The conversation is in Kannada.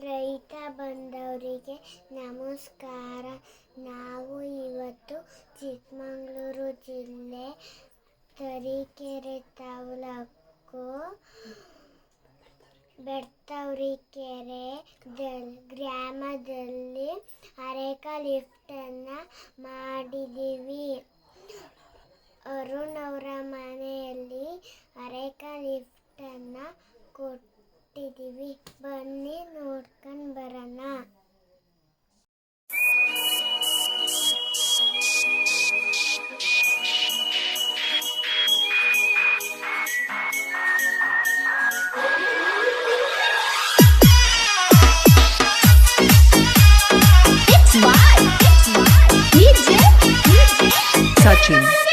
ರೈತ ಬಂಧುವರಿಗೆ ನಮಸ್ಕಾರ. ನಾವು ಇವತ್ತು ಚಿಕ್ಕಮಗಳೂರು ಜಿಲ್ಲೆ ತರೀಕೆರೆ ತಾಲೂಕು ಬೆಳ್ತಂಗಡಿಕೆರೆ ಗ್ರಾಮದಲ್ಲಿ ಅರೆಕಾ ಲಿಫ್ಟನ್ನು ಮಾಡಿದ್ದೀವಿ. ಅರುಣ್ ಅವರ ಮನೆಯಲ್ಲಿ ಅರೆಕಾ ಲಿಫ್ಟನ್ನು ಕೊಟ್ಟಿದ್ದೀವಿ. ಬನ್ನಿ ನೋಡ್ಕೊಂಡು ಬರೋಣ. Sachin.